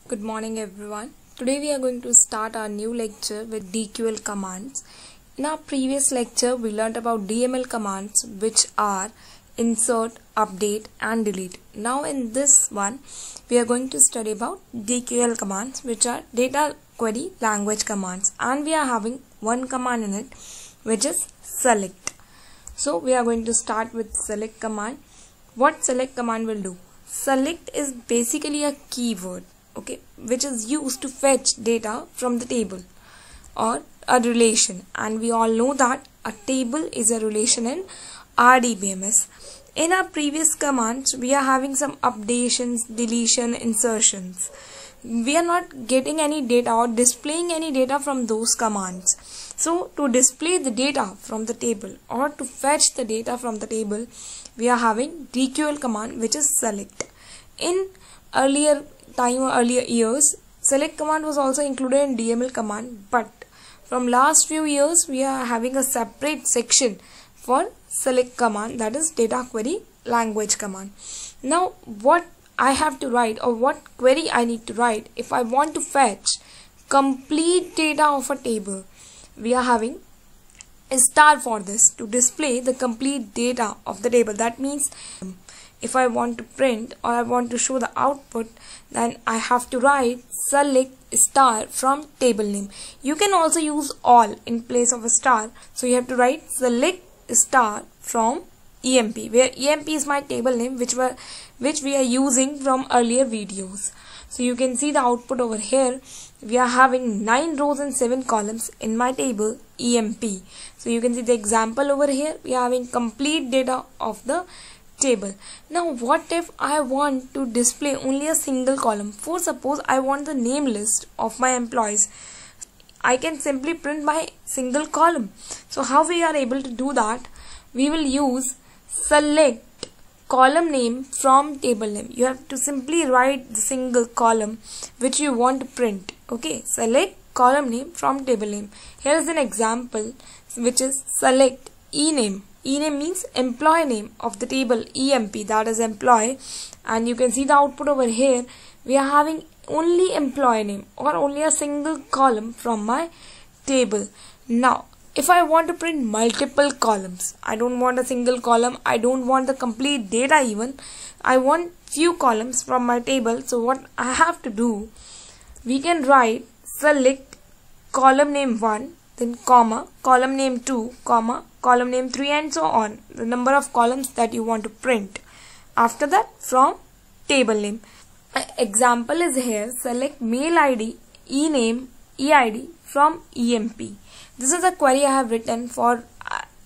Good morning everyone. Today we are going to start our new lecture with DQL commands. In our previous lecture we learned about DML commands, which are insert, update and delete. Now in this one we are going to study about DQL commands, which are data query language commands, and we are having one command in it, which is select. So we are going to start with select command. What select command will do? Select is basically a keyword, okay, which is used to fetch data from the table or a relation, and we all know that a table is a relation in RDBMS. In our previous commands we are having some updations, deletion, insertions. We are not getting any data or displaying any data from those commands. So to display the data from the table or to fetch the data from the table, we are having DQL command, which is select. In earlier years, select command was also included in DML command, but from last few years we are having a separate section for select command, that is data query language command. Now what I have to write, or what query I need to write if I want to fetch complete data of a table, we are having a star for this to display the complete data of the table. That means if I want to print or I want to show the output, then I have to write select star from table name. You can also use all in place of a star, so you have to write select star from EMP, where EMP is my table name which we are using from earlier videos. So you can see the output over here. We are having 9 rows and 7 columns in my table EMP. So you can see the example over here. We are having complete data of the table. Now what if I want to display only a single column? For suppose I want the name list of my employees, I can simply print my single column. So how we are able to do that? We will use select column name from table name. You have to simply write the single column which you want to print. Okay, select column name from table name. Here is an example, which is select ename. Ename means employee name of the table EMP, that is employee, and you can see the output over here. We are having only employee name or only a single column from my table. Now if I want to print multiple columns, I don't want a single column, I don't want the complete data even, I want few columns from my table. So what I have to do, we can write select column name 1, then comma, column name 2, comma, column name 3, and so on, the number of columns that you want to print. After that, from table name. Example is here, select mail ID, ename, EID from EMP. This is a query I have written for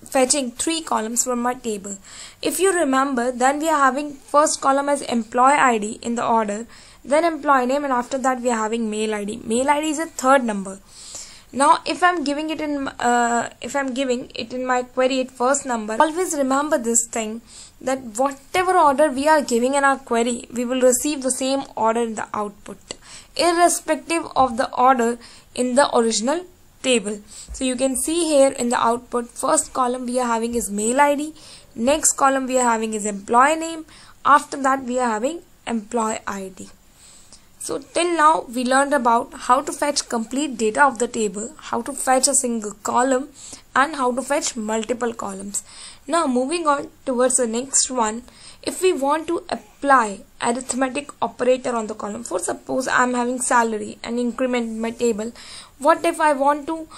fetching 3 columns from my table. If you remember, then we are having first column as employee ID in the order, then employee name, and after that we are having mail ID. Mail ID is a third number. Now if I'm giving it in my query at first number, always remember this thing, that whatever order we are giving in our query, we will receive the same order in the output, irrespective of the order in the original table. So you can see here in the output, first column we are having is mail ID, next column we are having is employee name, after that we are having employee ID. So till now we learned about how to fetch complete data of the table, how to fetch a single column, and how to fetch multiple columns. Now moving on towards the next one, if we want to apply arithmetic operator on the column, for suppose I am having salary and increment in my table, what if I want to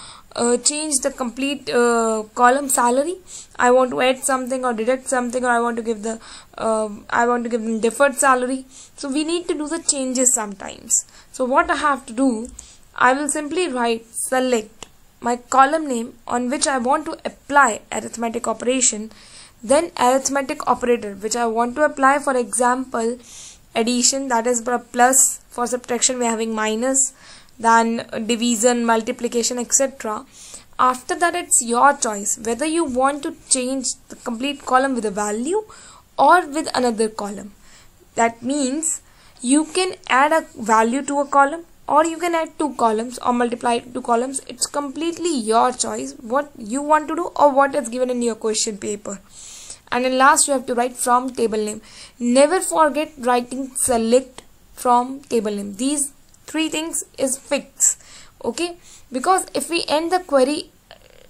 change the complete column salary? I want to add something or deduct something, or I want to give them deferred salary. So we need to do the changes sometimes. So what I have to do, I will simply write select my column name on which I want to apply arithmetic operation, then arithmetic operator which I want to apply. For example, addition, that is plus. For subtraction we are having minus, then division, multiplication, etc. After that it's your choice whether you want to change the complete column with a value or with another column. That means you can add a value to a column, or you can add 2 columns or multiply 2 columns. It's completely your choice what you want to do or what is given in your question paper. And then last you have to write from table name. Never forget writing select from table name. These three things is fixed. Okay, because if we end the query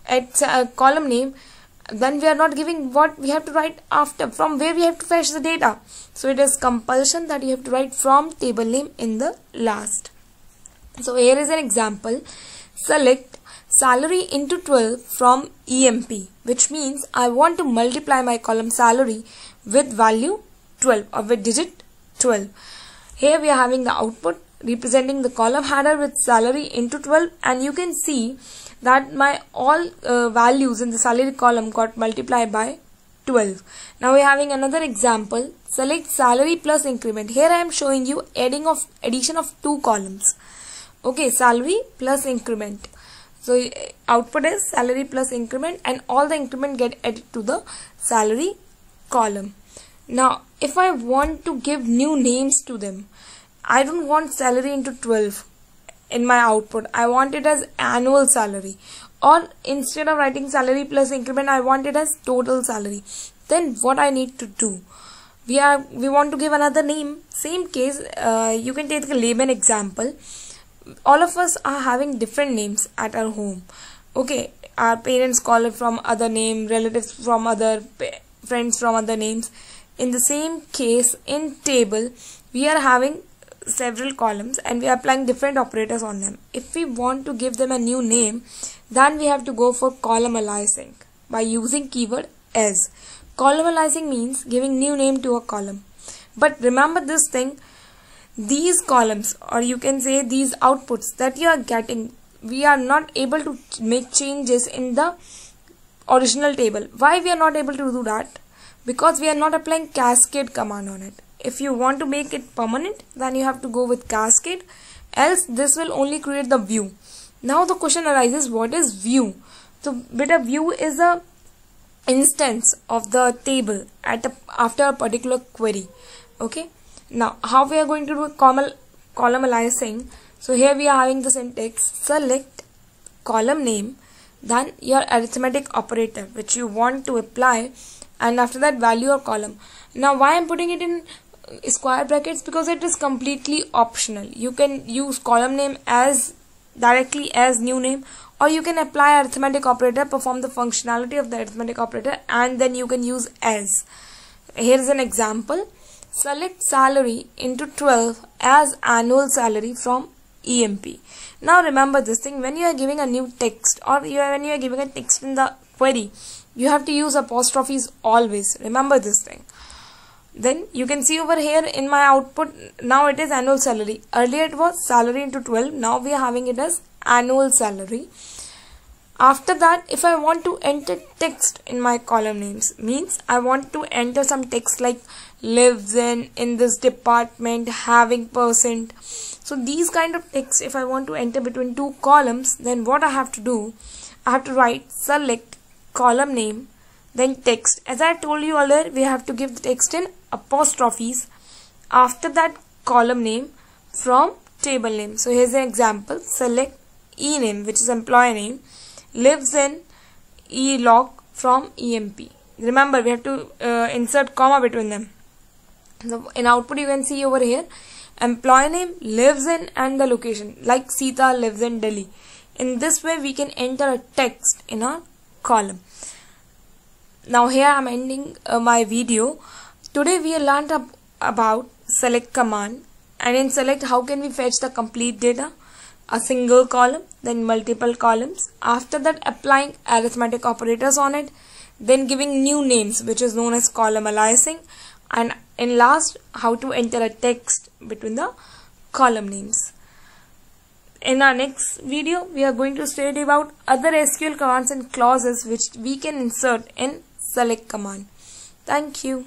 at column name, then we are not giving what we have to write after, from where we have to fetch the data. So it is compulsion that you have to write from table name in the last. So here is an example. Select salary into 12 from EMP, which means I want to multiply my column salary with value 12 or with digit 12. Here we are having the output representing the column header with salary into 12, and you can see that my all values in the salary column got multiplied by 12. Now we are having another example. Select salary plus increment. Here I am showing you addition of two columns. Okay, salary plus increment. So output is salary plus increment, and all the increment get added to the salary column. Now if I want to give new names to them, I don't want salary into 12 in my output. I want it as annual salary, or instead of writing salary plus increment, I want it as total salary. Then what I need to do, we want to give another name. Same case, you can take the layman example. All of us are having different names at our home. Okay, our parents call it from other name, relatives from other, friends from other names. In the same case, in table we are having several columns and we are applying different operators on them. If we want to give them a new name, then we have to go for column aliasing by using keyword as. Column aliasing means giving new name to a column. But remember this thing, these columns, or you can say these outputs that you are getting, we are not able to make changes in the original table. Why we are not able to do that? Because we are not applying cascade command on it. If you want to make it permanent, then you have to go with cascade, else this will only create the view. Now the question arises, what is view? So beta view is a instance of the table after a particular query. Okay, now how we are going to do column aliasing? So here we are having the syntax: select column name, then your arithmetic operator which you want to apply, and after that value or column. Now why I am putting it in square brackets? Because it is completely optional. You can use column name as directly as new name, or you can apply arithmetic operator, perform the functionality of the arithmetic operator, and then you can use as. Here is an example. Select salary into 12 as annual salary from EMP. Now remember this thing, when you are giving a new text, or when you are giving a text in the query, you have to use apostrophes always. Remember this thing. Then you can see over here in my output, now it is annual salary. Earlier it was salary into 12. Now we are having it as annual salary. After that, if I want to enter text in my column names, means I want to enter some text like lives in this department, having percent. So these kind of text, if I want to enter between two columns, then what I have to do, I have to write select column name, then text. As I told you earlier, we have to give the text in apostrophes. After that, column name from table name. So here's an example. Select e name, which is employee name, lives in elog from EMP. Remember, we have to insert comma between them. So in output you can see over here, employee name, lives in, and the location, like Sita lives in Delhi. In this way we can enter a text in a column. Now here I am ending my video. Today we learned about select command, and in select how can we fetch the complete data, a single column, then multiple columns. After that, applying arithmetic operators on it, then giving new names which is known as column aliasing, and in last how to enter a text between the column names. In our next video we are going to study about other SQL commands and clauses which we can insert in select command. Thank you.